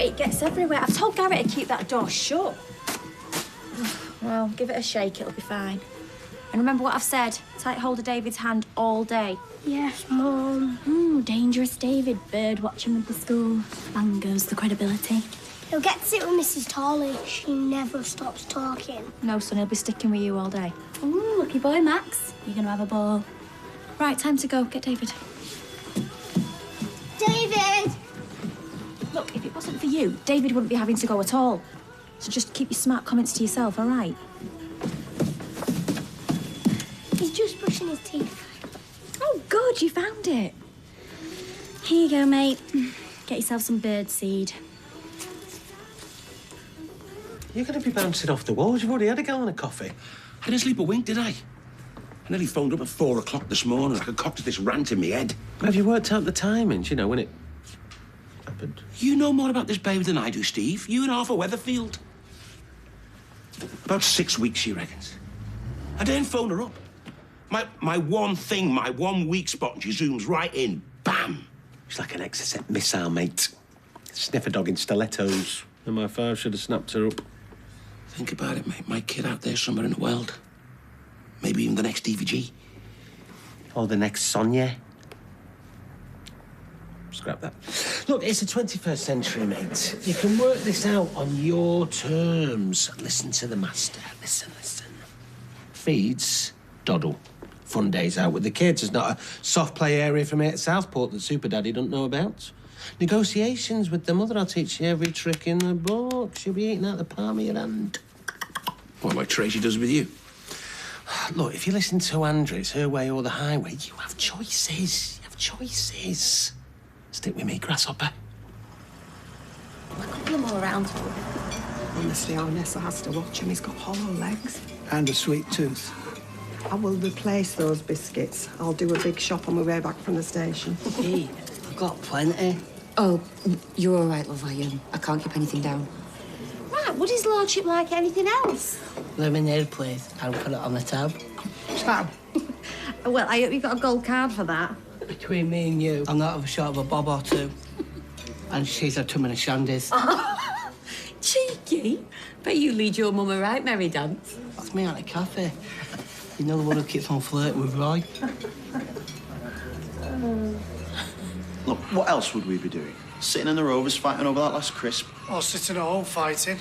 it gets everywhere. I've told Garrett to keep that door shut. Well, give it a shake, it'll be fine. And remember what I've said, tight hold of David's hand all day. Yes, Mum. Ooh, dangerous David, bird watching with the school. Bang goes the credibility. He'll get to sit with Mrs. Torley. She never stops talking. No, son, he'll be sticking with you all day. Ooh, lucky boy, Max. You're gonna have a ball. Right, time to go. Get David. David! Look, if it wasn't for you, David wouldn't be having to go at all. So just keep your smart comments to yourself, all right? He's just brushing his teeth. Oh, good, you found it. Here you go, mate. Get yourself some bird seed. You're going to be bouncing off the walls. You've already had a gallon of coffee. I didn't sleep a wink, did I? I nearly phoned up at 4 o'clock this morning. I concocted this rant in my head. Have you worked out the timings, you know, when it happened? You know more about this baby than I do, Steve. You and Arthur Weatherfield. About 6 weeks, she reckons. I didn't phone her up. My one thing, my 1 weak spot, and she zooms right in. Bam! She's like an Exocet missile, mate. Sniffer dog in stilettos. And my father should have snapped her up. Think about it, mate. My kid out there somewhere in the world. Maybe even the next DVG. Or the next Sonia. Scrap that. Look, it's the 21st century, mate. You can work this out on your terms. Listen to the master. Listen. Feeds, doddle. Fun days out with the kids. There's not a soft play area from here at Southport that Super Daddy don't know about. Negotiations with the mother. I'll teach you every trick in the book. She'll be eating out the palm of your hand. What, like Tracy does with you? Look, if you listen to Andrew, it's her way or the highway. You have choices. Stick with me, grasshopper. A couple more around. Honestly, our Nessa has to watch him. He's got hollow legs. And a sweet tooth. I will replace those biscuits. I'll do a big shop on my way back from the station. Hey, I've got plenty. Oh, you're all right, love. I can't keep anything down. Right, would his lordship like anything else? Lemonade, please, and put it on the tab. Tab. Well, I hope you got a gold card for that. Between me and you, I'm not of a short of a bob or two. And she's had too many shandies. Cheeky. Bet you lead your mum a right merry dance. That's me at a cafe. You know the one who keeps on flirting with Roy? Look, what else would we be doing? Sitting in the Rovers fighting over that last crisp? Or sitting at home fighting.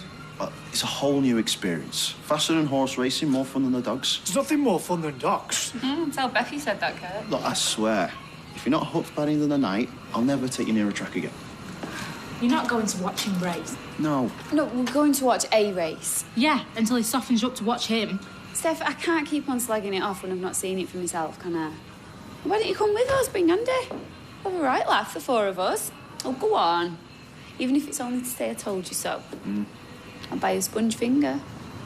It's a whole new experience. Faster than horse racing, more fun than the dogs. There's nothing more fun than dogs. Tell Becky said that, Kurt. Look, I swear, if you're not hooked by the end of the night, I'll never take you near a track again. You're not going to watch him race. No. No, we're going to watch a race. Yeah, until he softens you up to watch him. Steph, I can't keep on slagging it off when I've not seen it for myself, can I? Why don't you come with us? Bring Andy. Have a right laugh, the four of us. Oh, go on. Even if it's only to say I told you so. I'll buy you a sponge finger.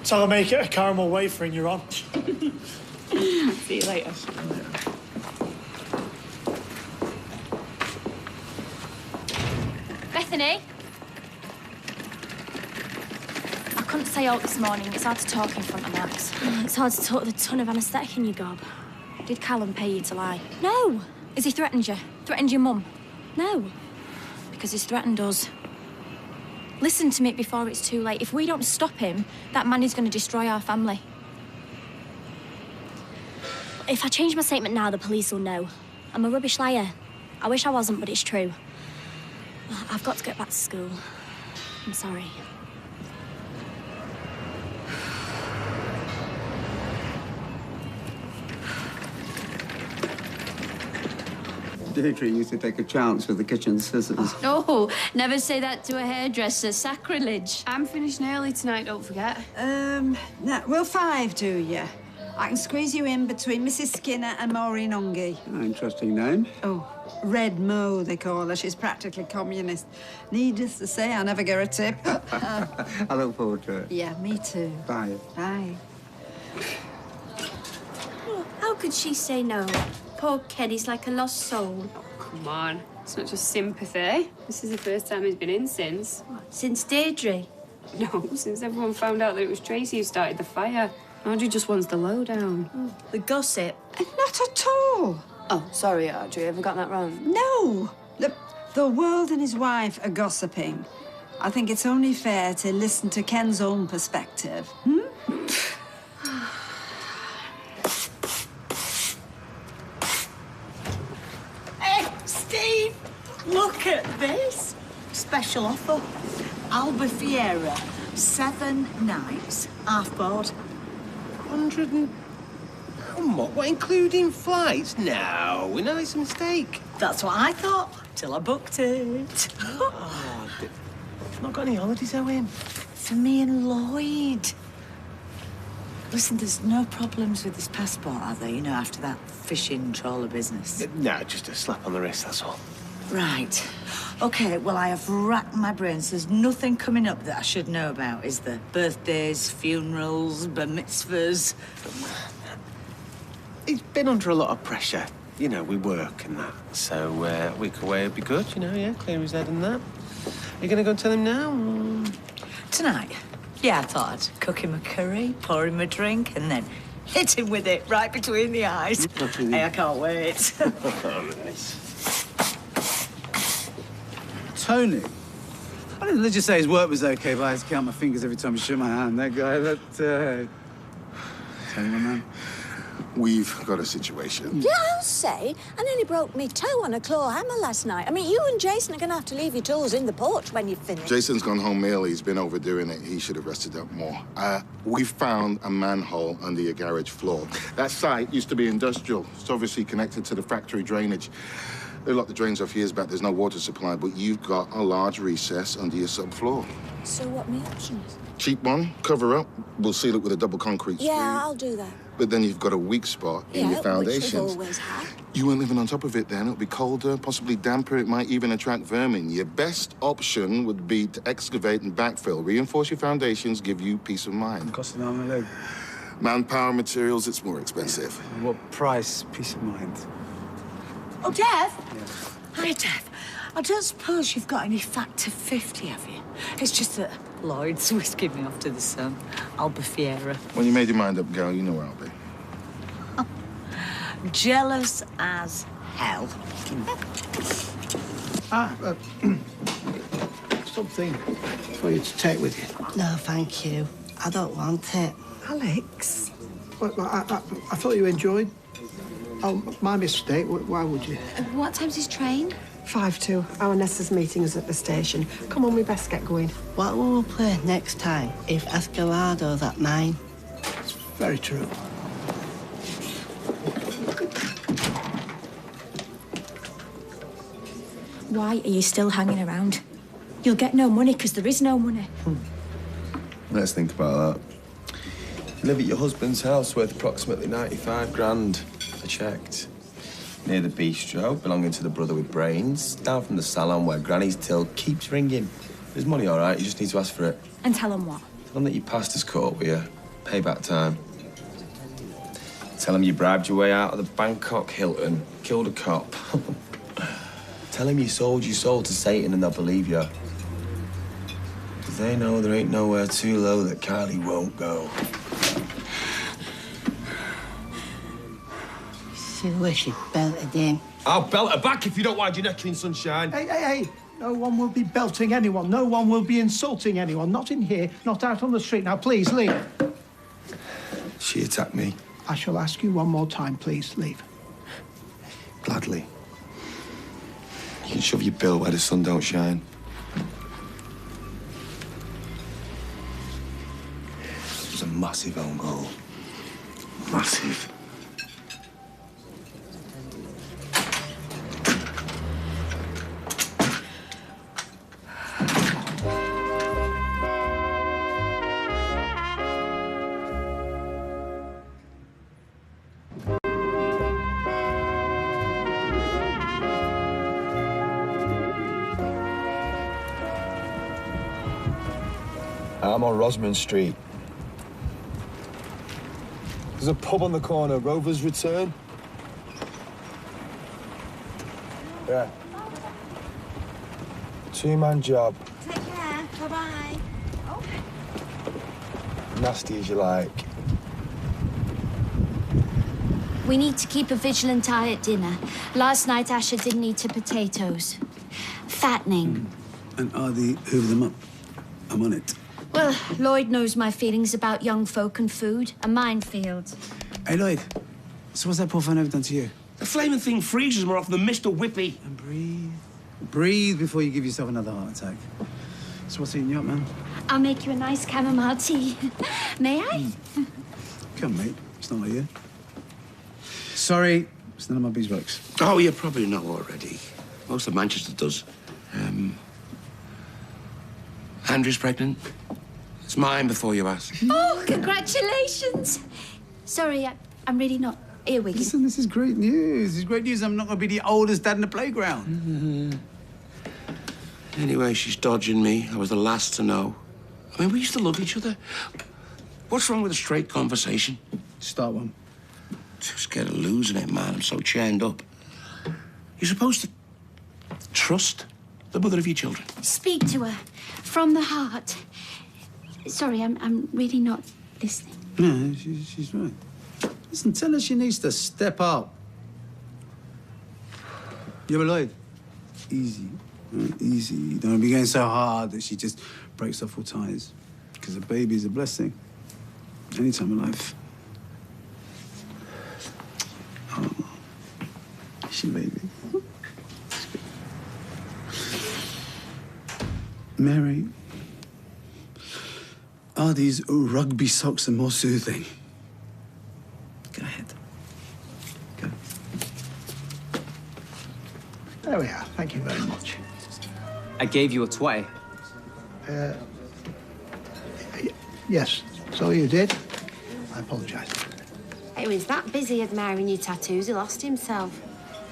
Tell her make it a caramel wafer and you're on. See you later. Bethany? I couldn't say out this morning. It's hard to talk in front of Max. It's hard to talk with a ton of anaesthetic in your gob. Did Callum pay you to lie? No. Has he threatened you? Threatened your mum? No. Because he's threatened us. Listen to me before it's too late. If we don't stop him, that man is going to destroy our family. If I change my statement now, the police will know. I'm a rubbish liar. I wish I wasn't, but it's true. I've got to get back to school. I'm sorry. Deirdre used to take a chance with the kitchen scissors. Oh, never say that to a hairdresser. Sacrilege. I'm finishing early tonight, don't forget. No, will 5 do you? I can squeeze you in between Mrs. Skinner and Maureen Ungi. Oh, interesting name. Oh, Red Mo, they call her. She's practically communist. Needless to say, I never get her a tip. I look forward to it. Yeah, me too. Bye. Bye. How could she say no? Poor Kenny's like a lost soul. Come on. It's not just sympathy. This is the first time he's been in since. What, since Deirdre? No, since everyone found out that it was Tracy who started the fire. Audrey just wants the lowdown. The gossip? Not at all. Oh, sorry, Audrey. Have I got that wrong? No. The world and his wife are gossiping. I think it's only fair to listen to Ken's own perspective. Hey, Steve, look at this. Special offer. Albufeira, 7 nights, half board. 100 and... Come on, what, including flights? No, we know it's a mistake. That's what I thought, till I booked it. Not got any holidays, Owen? For me and Lloyd. Listen, there's no problems with his passport, are there? You know, after that fishing trawler business. No, just a slap on the wrist, that's all. Right. OK, well, I have racked my brains. There's nothing coming up that I should know about, is there? Birthdays, funerals, bar mitzvahs. He's been under a lot of pressure. You know, we work and that. So a week away would be good, you know, yeah, clear his head and that. Are you going to go and tell him now? Tonight? Yeah, I thought I'd cook him a curry, pour him a drink, and then hit him with it right between the eyes. Hey, I can't wait. Tony? I didn't just say his work was OK, but I had to count my fingers every time he shook my hand. That guy, Tony, my man. We've got a situation. Yeah, I'll say. I nearly broke me toe on a claw hammer last night. I mean, you and Jason are going to have to leave your tools in the porch when you've finished. Jason's gone home early. He's been overdoing it. He should have rested up more. We found a manhole under your garage floor. That site used to be industrial. It's obviously connected to the factory drainage. They locked the drains off years back. There's no water supply, but you've got a large recess under your subfloor. So what my option is? Cheap one, cover up. We'll seal it with a double concrete screed. Yeah, I'll do that. But then you've got a weak spot in your foundations. Which we've always had. You weren't living on top of it then. It'll be colder, possibly damper. It might even attract vermin. Your best option would be to excavate and backfill. Reinforce your foundations, give you peace of mind. Cost an arm and a leg. Manpower, materials, it's more expensive. What price, peace of mind? Oh, Dev? Yes. Hi, Dev. I don't suppose you've got any factor 50, have you? It's just that Lloyd's whisking me off to the sun. Albufeira. When you made your mind up, girl, you know where I'll be. Jealous as hell. Something for you to take with you. No, thank you. I don't want it. Alex? Well, I thought you enjoyed. Oh, my mistake. Why would you? What time's his train? 5:02. Our Nessa's meeting is at the station. Come on, we best get going. What will we play next time if Escalado's at 9? It's very true. Why are you still hanging around? You'll get no money because there is no money. Let's think about that. You live at your husband's house worth approximately 95 grand. I checked. Near the bistro, belonging to the brother with brains. Down from the salon where Granny's till keeps ringing. There's money, all right. You just need to ask for it. And tell him what? Tell him that your pastor's caught up with you. Payback time. Tell him you bribed your way out of the Bangkok Hilton. Killed a cop. Tell him you sold your soul to Satan and they'll believe you. Because they know there ain't nowhere too low that Kylie won't go. See the way she belted in. I'll belt her back if you don't wind your neck in, sunshine. Hey. No one will be belting anyone. No one will be insulting anyone. Not in here, not out on the street. Now, please, leave. She attacked me. I shall ask you one more time. Please, leave. Gladly. You can shove your bill where the sun don't shine. It was a massive own goal. Massive. I'm on Rosamond Street. There's a pub on the corner, Rover's Return. Yeah. Two-man job. Take care. Bye-bye. Oh. Nasty as you like. We need to keep a vigilant eye at dinner. Last night, Asher didn't eat her potatoes. Fattening. And are they hoover them up? I'm on it. Well, Lloyd knows my feelings about young folk and food. A minefield. Hey, Lloyd. So what's that poor fan ever done to you? The flaming thing freezes more often than Mr. Whippy. And breathe. Breathe before you give yourself another heart attack. So what's eating you up, man? I'll make you a nice chamomile tea. May I? Come, mate. It's not like you. Sorry, it's none of my beeswax. Oh, you probably know already. Most of Manchester does. Andrew's pregnant. It's mine before you ask. Oh, congratulations. Sorry, I'm really not earwigging. Listen, this is great news. This is great news. I'm not going to be the oldest dad in the playground. Anyway, she's dodging me. I was the last to know. I mean, we used to love each other. What's wrong with a straight conversation? Start one. Just scared of losing it, man. I'm so chained up. You're supposed to trust the mother of your children. Speak to her from the heart. Sorry, I'm really not listening. No, she's right. Listen, tell her she needs to step up. Yeah, but Lloyd, easy. Right? Easy. Don't be going so hard that she just breaks off all ties. Because a baby is a blessing. Any time in life. Oh, she baby. Mary, are these rugby socks more soothing? Go ahead. Go. There we are. Thank you very much. I gave you a toy. Yes, so you did. I apologise. He was that busy admiring your tattoos, he lost himself.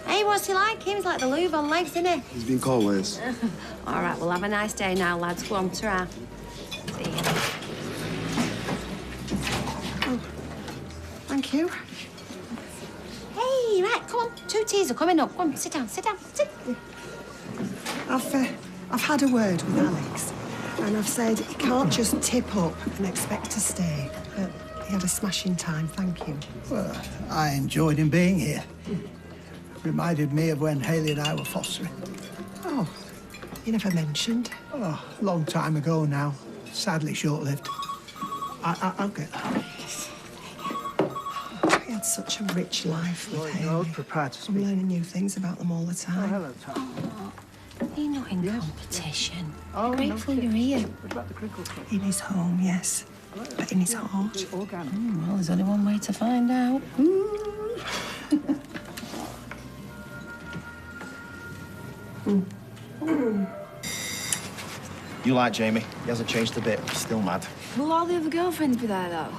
Hey, what's he like? He's like the Louvre on legs, isn't he? He's been called Liz. All right, well, have a nice day now, lads. Go on, ta-ra. See you. Oh, thank you. Hey, right, come on. 2 teas are coming up. Come on, sit down, sit down, sit. I've had a word with Alex, and I've said he can't just tip up and expect to stay. But he had a smashing time, thank you. Well, I enjoyed him being here. Reminded me of when Hayley and I were fostering. Oh, you never mentioned. Oh, a long time ago now. Sadly short-lived. I'll get that. He had such a rich life with Hayley. I was prepared to speak. I'm learning new things about them all the time. Oh, hello, Tom. You're not in competition. Oh, I'm grateful you're here. What about the crinkle club? In his home, yes. But in his heart. Well, there's only one way to find out. You like Jamie? He hasn't changed a bit. Still mad. Will all the other girlfriends be there, though?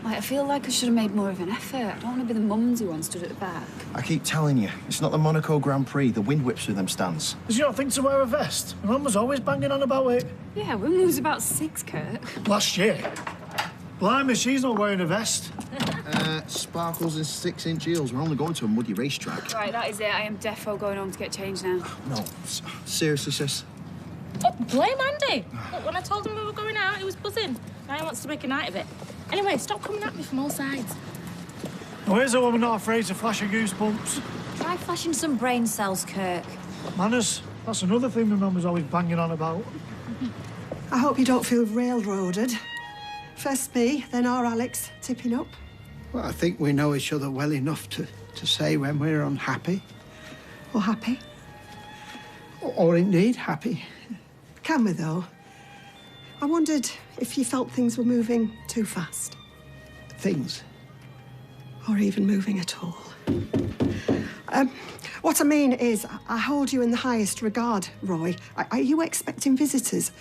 Like, I feel like I should have made more of an effort. I don't want to be the mumsy one stood at the back. I keep telling you, it's not the Monaco Grand Prix. The wind whips through them stands. Does you not think to wear a vest? My mum was always banging on about it. Yeah, when we was about 6, Kirk. Last year. Blimey, she's not wearing a vest. Sparkles and 6-inch heels. We're only going to a muddy racetrack. Right, that is it. I am defo going home to get changed now. No, seriously, sis. Oh, blame Andy. Look, when I told him we were going out, he was buzzing. Now he wants to make a night of it. Anyway, stop coming at me from all sides. Now, here's a woman not afraid to flash her goosebumps. Try flashing some brain cells, Kirk. Manners. That's another thing my mum was always banging on about. I hope you don't feel railroaded. First me, then our Alex, tipping up. Well, I think we know each other well enough to say when we're unhappy. Or happy. Or indeed happy. Can we, though? I wondered if you felt things were moving too fast. Things? Or even moving at all. What I mean is, I hold you in the highest regard, Roy. Are you expecting visitors?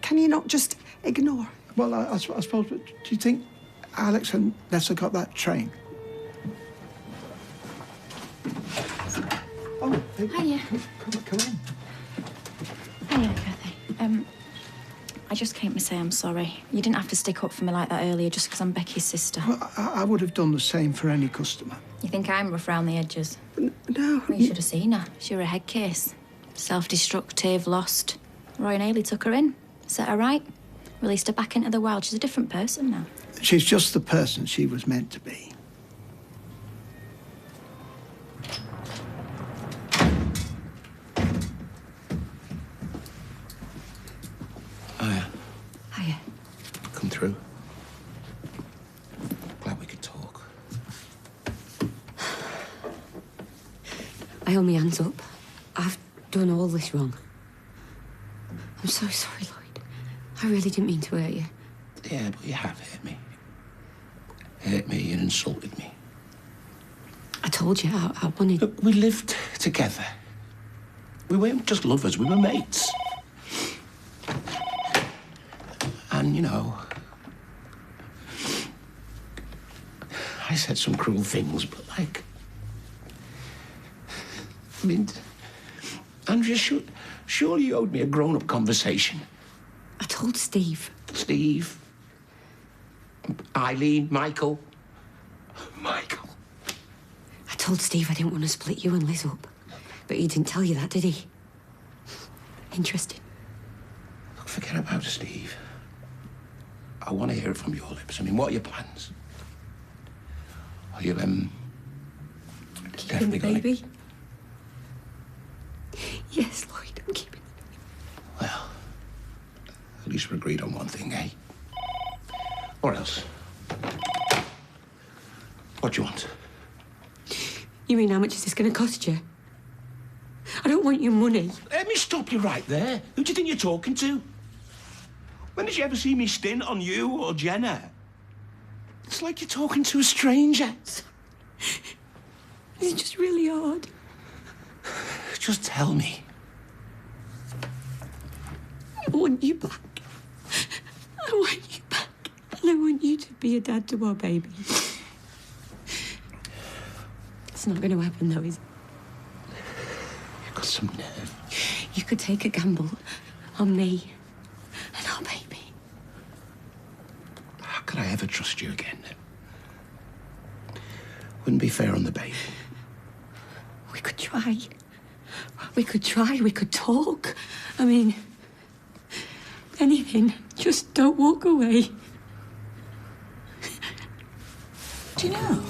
Can you not just ignore? Well, I suppose, but do you think Alex and Nessa got that train? Oh, Hiya. Come in. Hiya, Kathy. I just came to say I'm sorry. You didn't have to stick up for me like that earlier just because I'm Becky's sister. Well, I would have done the same for any customer. You think I'm rough around the edges? No. Well, you should have seen her. She were a head case. Self-destructive, lost. Roy and Hayley took her in, set her right, released her back into the wild. She's a different person now. She's just the person she was meant to be. I hold my hands up. I've done all this wrong. I'm so sorry, Lloyd. I really didn't mean to hurt you. Yeah, but you have hurt me. Hurt me and insulted me. I told you, I wanted... Look, we lived together. We weren't just lovers, we were mates. And, you know, I said some cruel things, but, like... I mean, Andrea, surely you owed me a grown-up conversation. I told Steve. Steve? Eileen? Michael? Michael? I told Steve I didn't want to split you and Liz up. But he didn't tell you that, did he? Interesting. Look, forget about Steve. I want to hear it from your lips. I mean, what are your plans? Are you, keeping the baby? Yes, Lloyd, I'm keeping it. Well, at least we're agreed on one thing, eh? Or else? What do you want? You mean how much is this going to cost you? I don't want your money. Let me stop you right there. Who do you think you're talking to? When did you ever see me stint on you or Jenna? It's like you're talking to a stranger. It's just really hard. Just tell me. I want you back. I want you back. And I want you to be a dad to our baby. It's not going to happen, though, is it? You've got some nerve. You could take a gamble on me and our baby. How could I ever trust you again? Wouldn't be fair on the baby. We could try. We could try. We could talk. I mean, anything. Just don't walk away. Do you know?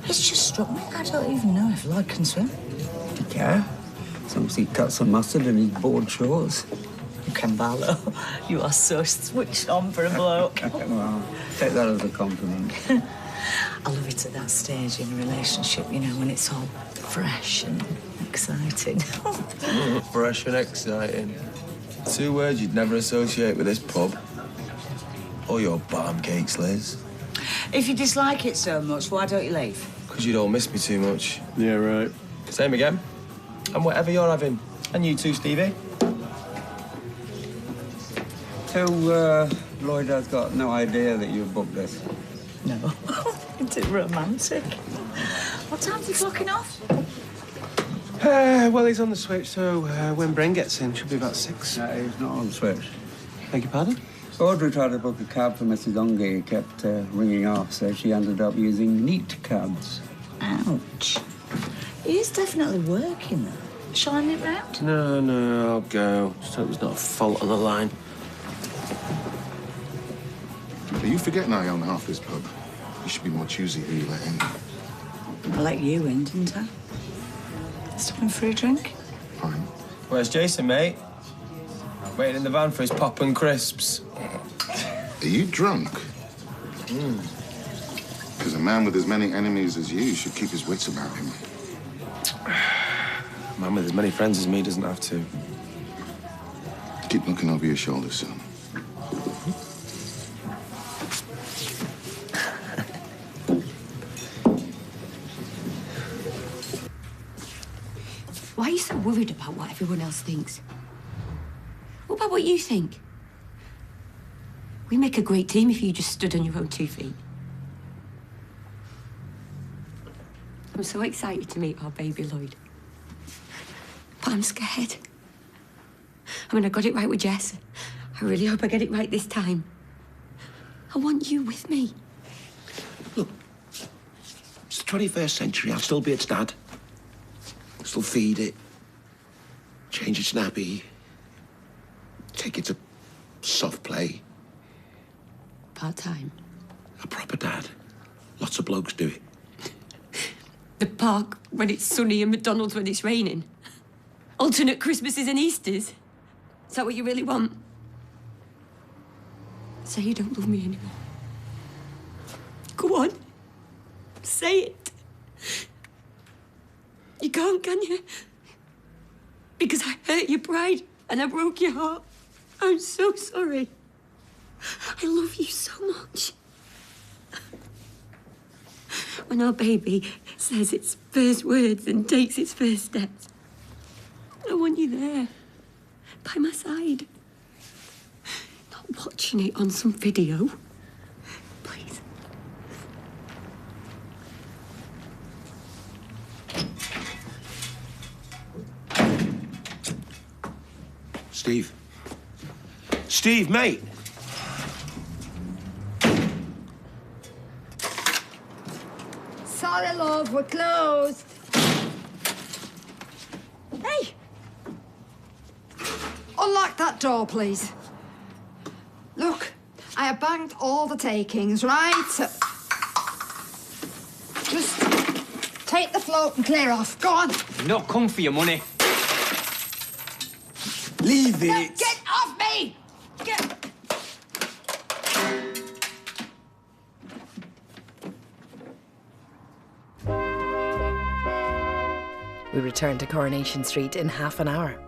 It's just struck me. I don't even know if Lloyd can swim. Yeah. As long as he cuts some mustard in his board shorts. Cavallo, you are so switched on for a bloke. Well, take that as a compliment. I love it at that stage in a relationship, you know, when it's all fresh and exciting. Fresh and exciting. 2 words you'd never associate with this pub. Or your bottom cakes, Liz. If you dislike it so much, why don't you leave? Because you don't miss me too much. Yeah, right. Same again. And whatever you're having. And you too, Stevie. So, Lloyd has got no idea that you've booked this? No. Isn't it romantic? What time's he clocking off? Well, he's on the switch, so when Bren gets in, should be about 6. No, he's not on the switch. Beg your pardon? Audrey tried to book a cab for Mrs. Unge. It kept ringing off, so she ended up using neat cabs. Ouch. He is definitely working, though. Shall I nip round? No, I'll go. Just hope there's not a fault on the line. Are you forgetting I own half this pub? You should be more choosy who you let in. I let you in, didn't I? Stopping for a drink? Fine. Where's Jason, mate? Waiting in the van for his pop and crisps. Are you drunk? Because a man with as many enemies as you should keep his wits about him. A man with as many friends as me doesn't have to. Keep looking over your shoulder, son. Why are you so worried about what everyone else thinks? What about what you think? We'd make a great team if you just stood on your own 2 feet. I'm so excited to meet our baby Lloyd. But I'm scared. I mean, I got it right with Jess. I really hope I get it right this time. I want you with me. Look, it's the 21st century. I'll still be its dad. Still feed it, change its nappy, take it to soft play. Part-time. A proper dad. Lots of blokes do it. The park when it's sunny and McDonald's when it's raining. Alternate Christmases and Easters. Is that what you really want? Say you don't love me anymore. Go on. Say it. You can't, can you? Because I hurt your pride and I broke your heart. I'm so sorry. I love you so much. When our baby says its first words and takes its first steps, I want you there, by my side. Not watching it on some video. Please. Steve. Steve, mate. Sorry, love, we're closed. Hey! Unlock that door, please. Look, I have banked all the takings, right? So just take the float and clear off. Go on. Not come for your money. Leave it. No, get off me! Get... We return to Coronation Street in half an hour.